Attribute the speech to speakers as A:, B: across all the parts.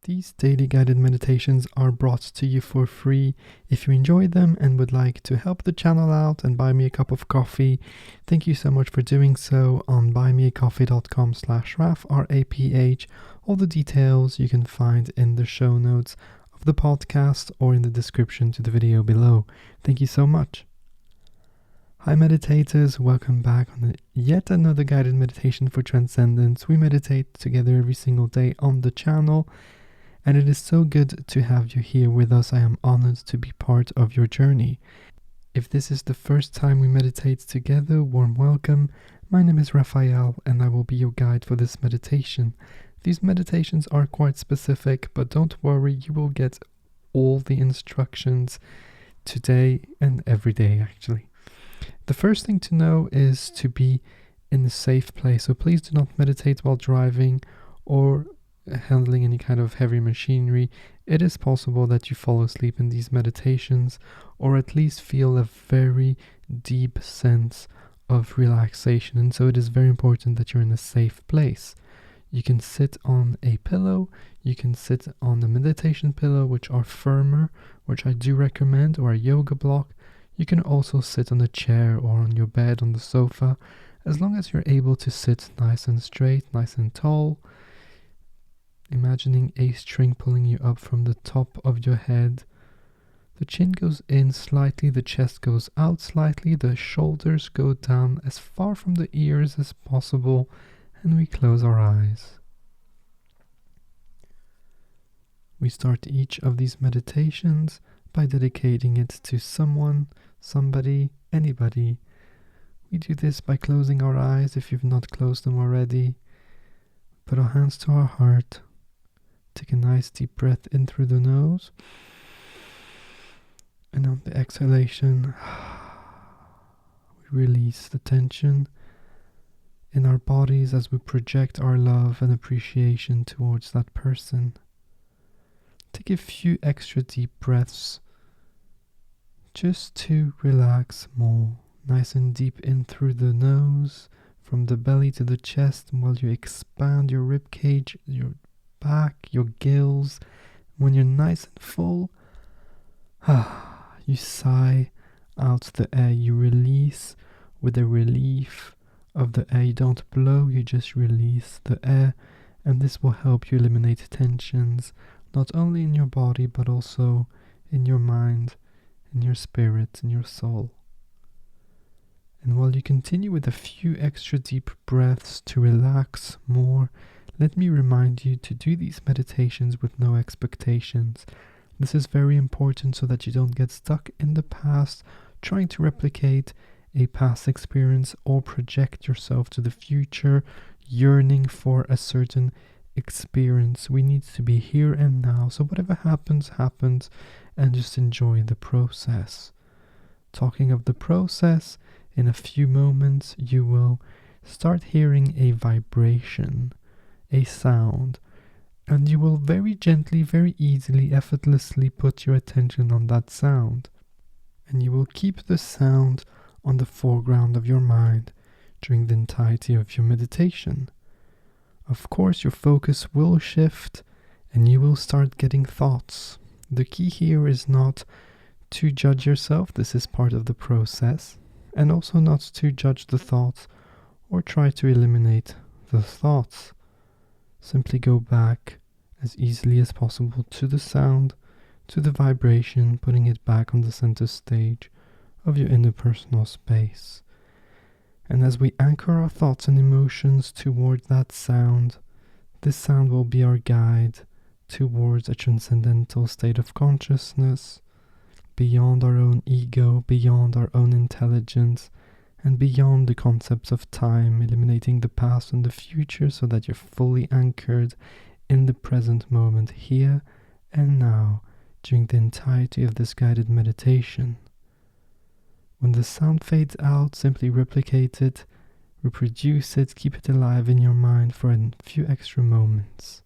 A: These daily guided meditations are brought to you for free. If you enjoy them and would like to help the channel out and buy me a cup of coffee, thank you so much for doing so on buymeacoffee.com/Raph, R-A-P-H. All the details you can find in the show notes of the podcast or in the description to the video below. Thank you so much. Hi meditators, welcome back on yet another guided meditation for Transcendence. We meditate together every single day on the channel, and it is so good to have you here with us. I am honored to be part of your journey. If this is the first time we meditate together, warm welcome. My name is Raphael, and I will be your guide for this meditation. These meditations are quite specific, but don't worry, you will get all the instructions today and every day actually. The first thing to know is to be in a safe place, so please do not meditate while driving or handling any kind of heavy machinery. It is possible that you fall asleep in these meditations, or at least feel a very deep sense of relaxation, and so it is very important that you're in a safe place. You can sit on a pillow, you can sit on a meditation pillow, which are firmer, which I do recommend, or a yoga block. You can also sit on a chair or on your bed on the sofa, as long as you're able to sit nice and straight, nice and tall, imagining a string pulling you up from the top of your head. The chin goes in slightly, the chest goes out slightly, the shoulders go down as far from the ears as possible, and we close our eyes. We start each of these meditations by dedicating it to someone, somebody, anybody. We do this by closing our eyes if you've not closed them already. Put our hands to our heart. Take a nice deep breath in through the nose. And on the exhalation, we release the tension in our bodies as we project our love and appreciation towards that person. Take a few extra deep breaths just to relax more. Nice and deep in through the nose, from the belly to the chest, while you expand your rib cage, your back, your gills. When you're nice and full, you sigh out the air. You release with a relief of the air. You don't blow, you just release the air, and this will help you eliminate tensions, not only in your body but also in your mind, in your spirit, in your soul. And while you continue with a few extra deep breaths to relax more, let me remind you to do these meditations with no expectations. This is very important so that you don't get stuck in the past, trying to replicate a past experience or project yourself to the future, yearning for a certain experience. We need to be here and now, so whatever happens, happens, and just enjoy the process. Talking of the process, in a few moments you will start hearing a vibration, a sound, and you will very gently, very easily, effortlessly put your attention on that sound. And you will keep the sound on the foreground of your mind during the entirety of your meditation. Of course, your focus will shift and you will start getting thoughts. The key here is not to judge yourself, this is part of the process, and also not to judge the thoughts or try to eliminate the thoughts. Simply go back as easily as possible to the sound, to the vibration, putting it back on the center stage of your interpersonal space. And as we anchor our thoughts and emotions toward that sound, this sound will be our guide towards a transcendental state of consciousness, beyond our own ego, beyond our own intelligence, and beyond the concepts of time, eliminating the past and the future so that you're fully anchored in the present moment, here and now, during the entirety of this guided meditation. When the sound fades out, simply replicate it, reproduce it, keep it alive in your mind for a few extra moments.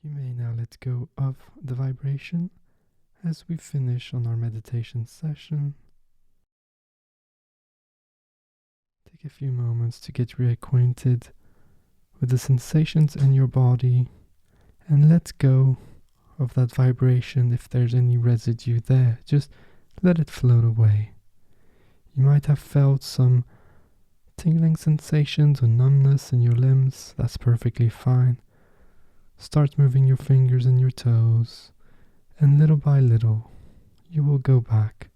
A: You may now let go of the vibration as we finish on our meditation session. Take a few moments to get reacquainted with the sensations in your body and let go of that vibration if there's any residue there. Just let it float away. You might have felt some tingling sensations or numbness in your limbs. That's perfectly fine. Start moving your fingers and your toes, and little by little, you will go back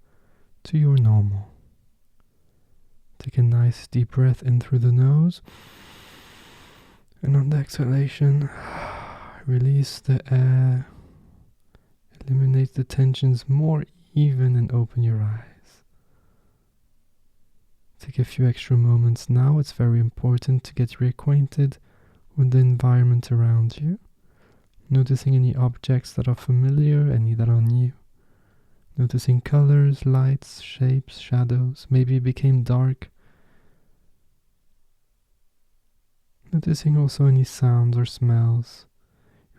A: to your normal. Take a nice deep breath in through the nose, and on the exhalation, release the air, eliminate the tensions more even, and open your eyes. Take a few extra moments now. It's very important to get reacquainted with the environment around you. Noticing any objects that are familiar, any that are new. Noticing colors, lights, shapes, shadows. Maybe it became dark. Noticing also any sounds or smells.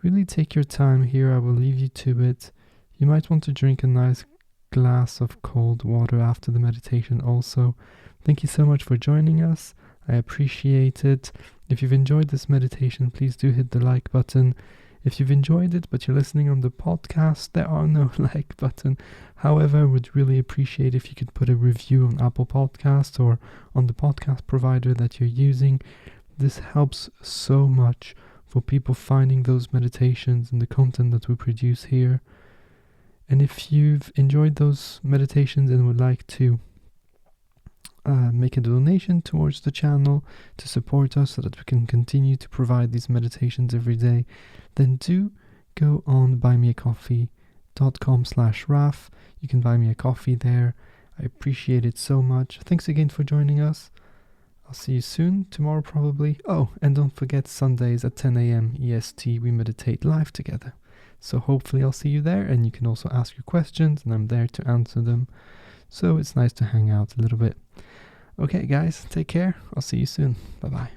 A: Really take your time here. I will leave you to it. You might want to drink a nice glass of cold water after the meditation also. Thank you so much for joining us. I appreciate it. If you've enjoyed this meditation, please do hit the like button. If you've enjoyed it but you're listening on the podcast, there are no like button. However, I would really appreciate if you could put a review on Apple Podcasts or on the podcast provider that you're using. This helps so much for people finding those meditations and the content that we produce here. And if you've enjoyed those meditations and would like to make a donation towards the channel to support us so that we can continue to provide these meditations every day, then do go on buymeacoffee.com/Raph. You can buy me a coffee there. I appreciate it so much. Thanks again for joining us. I'll see you soon, tomorrow probably. Oh, and don't forget Sundays at 10 a.m. EST, we meditate live together. So hopefully I'll see you there, and you can also ask your questions and I'm there to answer them. So it's nice to hang out a little bit. Okay guys, take care. I'll see you soon. Bye bye.